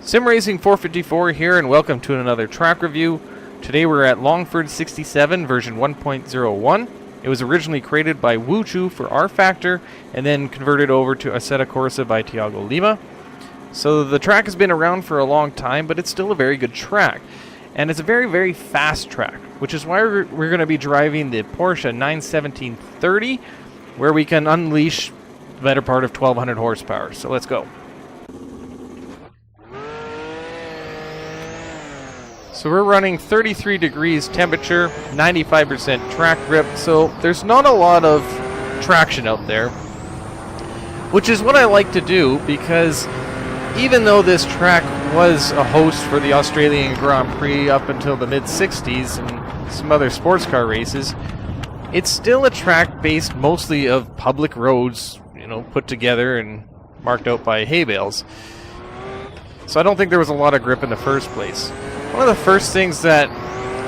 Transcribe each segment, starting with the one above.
Sim Racing 454 here, and welcome to another track review. Today we're at Longford67 version 1.01. It was originally created by Wuchu for R Factor and then converted over to Assetto Corsa by Thiago Lima. So the track has been around for a long time, but it's still a very good track. And it's a very, very fast track, which is why we're going to be driving the Porsche 91730, where we can unleash the better part of 1200 horsepower. So let's go. So we're running 33 degrees temperature, 95% track grip, so there's not a lot of traction out there, which is what I like to do, because even though this track was a host for the Australian Grand Prix up until the mid-60s and some other sports car races, it's still a track based mostly of public roads, put together and marked out by hay bales. So I don't think there was a lot of grip in the first place. One of the first things that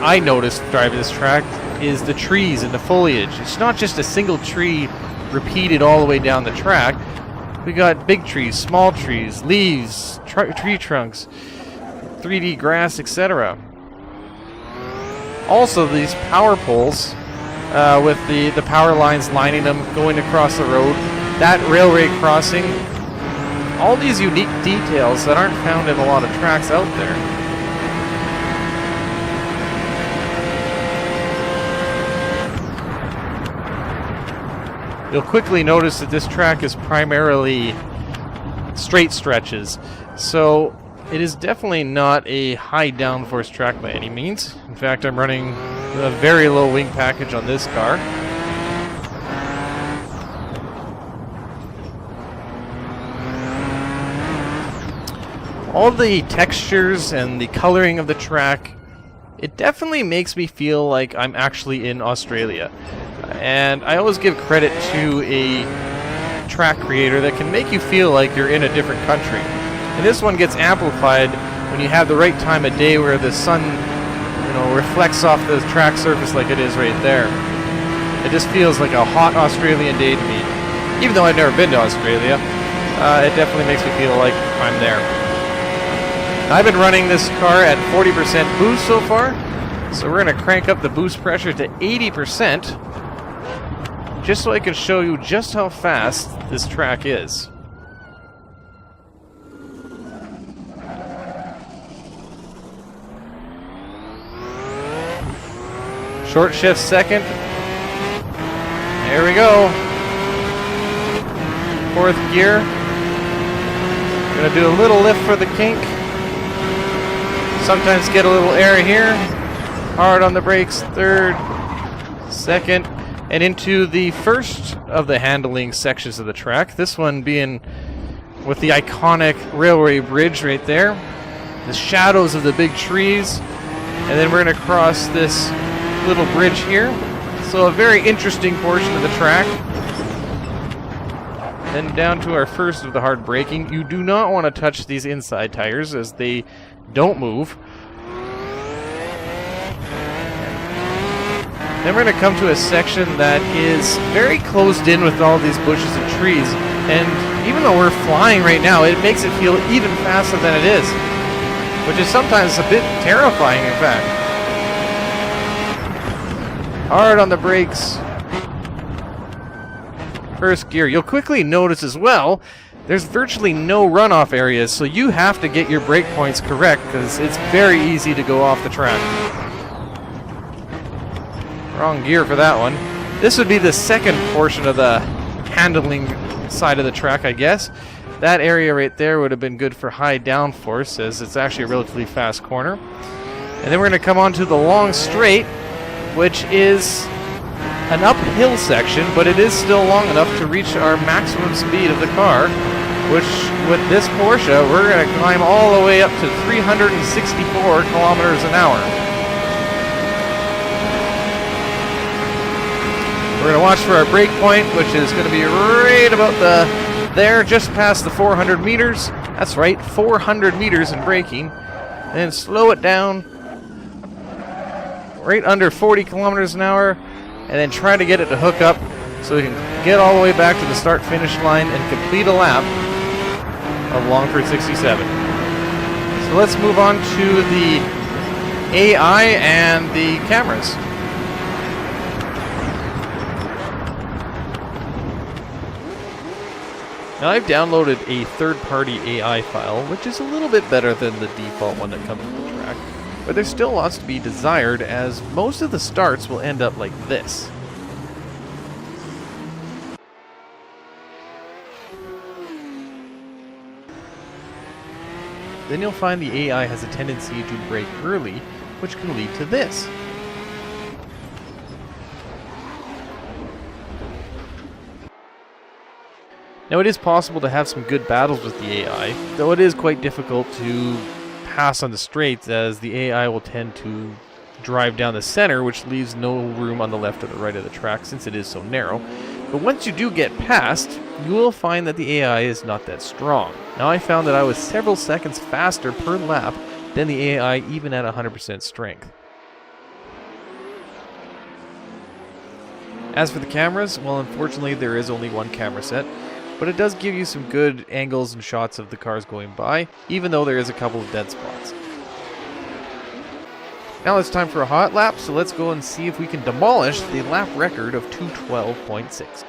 I noticed driving this track is the trees and the foliage. It's not just a single tree repeated all the way down the track. We got big trees, small trees, leaves, tree trunks, 3D grass, etc. Also, these power poles with the power lines lining them, going across the road, that railway crossing, all these unique details that aren't found in a lot of tracks out there. You'll quickly notice that this track is primarily straight stretches, so it is definitely not a high downforce track by any means. In fact, I'm running a very low wing package on this car. All the textures and the coloring of the track, it definitely makes me feel like I'm actually in Australia. And I always give credit to a track creator that can make you feel like you're in a different country. And this one gets amplified when you have the right time of day where the sun, reflects off the track surface like it is right there. It just feels like a hot Australian day to me. Even though I've never been to Australia, it definitely makes me feel like I'm there. I've been running this car at 40% boost so far, so we're going to crank up the boost pressure to 80%, just so I can show you just how fast this track is. Short shift second. There we go. Fourth gear. Gonna do a little lift for the kink. Sometimes get a little air here. Hard on the brakes. Third, second, and into the first of the handling sections of the track. This one being with the iconic railway bridge right there. The shadows of the big trees. And then we're going to cross this little bridge here. So a very interesting portion of the track. Then down to our first of the hard braking. You do not want to touch these inside tires as they don't move. Then we're going to come to a section that is very closed in with all these bushes and trees. And even though we're flying right now, it makes it feel even faster than it is. Which is sometimes a bit terrifying, in fact. Hard on the brakes. First gear. You'll quickly notice as well, there's virtually no runoff areas, so you have to get your brake points correct because it's very easy to go off the track. Wrong gear for that one. This would be the second portion of the handling side of the track, I guess. That area right there would have been good for high downforce, as it's actually a relatively fast corner. And then we're going to come on to the long straight, which is an uphill section, but it is still long enough to reach our maximum speed of the car, which with this Porsche, we're going to climb all the way up to 364 kilometers an hour. We're going to watch for our brake point, which is going to be right about there, just past the 400 meters. That's right, 400 meters in braking. And then slow it down right under 40 kilometers an hour, and then try to get it to hook up so we can get all the way back to the start-finish line and complete a lap of Longford 67. So let's move on to the AI and the cameras. Now I've downloaded a third-party AI file, which is a little bit better than the default one that comes with the track, but there's still lots to be desired, as most of the starts will end up like this. Then you'll find the AI has a tendency to brake early, which can lead to this. Now it is possible to have some good battles with the AI, though it is quite difficult to pass on the straights, as the AI will tend to drive down the center, which leaves no room on the left or the right of the track since it is so narrow. But once you do get past, you will find that the AI is not that strong. Now I found that I was several seconds faster per lap than the AI even at 100% strength. As for the cameras, well, unfortunately there is only one camera set, but it does give you some good angles and shots of the cars going by, even though there is a couple of dead spots. Now it's time for a hot lap, so let's go and see if we can demolish the lap record of 2:12.6.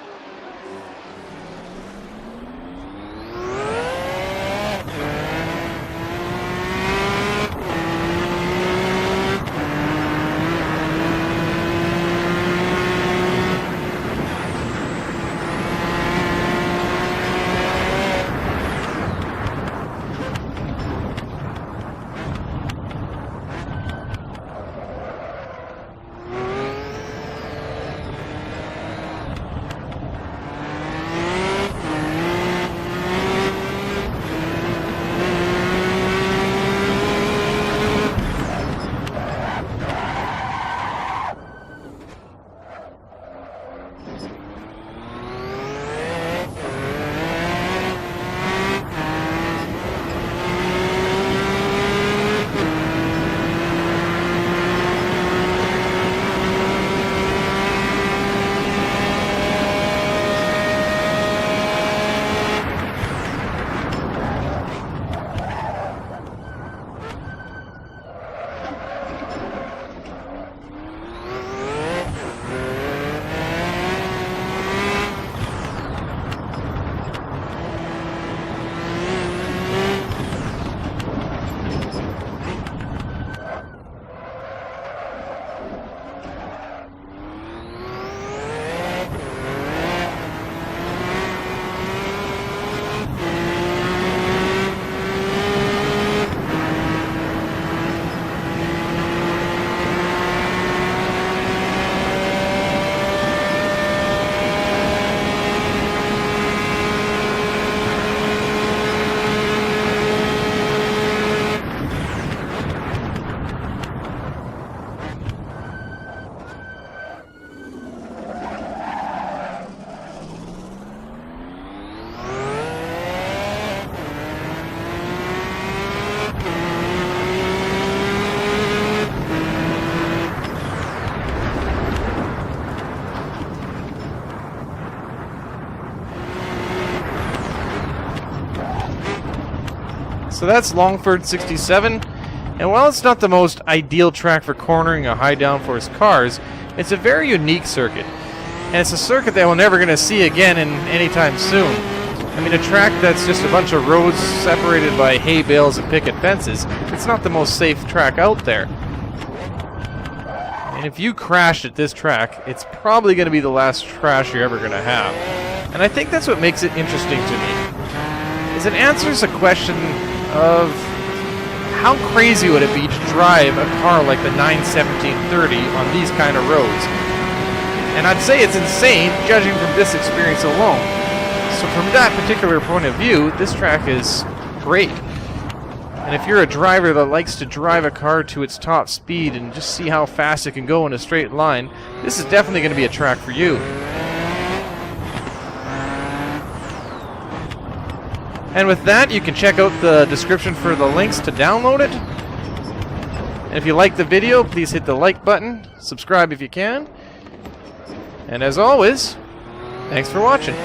So that's Longford67, and while it's not the most ideal track for cornering a high downforce cars, it's a very unique circuit. And it's a circuit that we're never going to see again in anytime soon. I mean, a track that's just a bunch of roads separated by hay bales and picket fences, it's not the most safe track out there. And if you crashed at this track, it's probably going to be the last crash you're ever going to have. And I think that's what makes it interesting to me, is it answers a question of how crazy would it be to drive a car like the 91730 on these kind of roads. And I'd say it's insane, judging from this experience alone. So from that particular point of view, this track is great. And if you're a driver that likes to drive a car to its top speed and just see how fast it can go in a straight line, this is definitely going to be a track for you. And with that, you can check out the description for the links to download it. And if you like the video, please hit the like button, subscribe if you can. And as always, thanks for watching.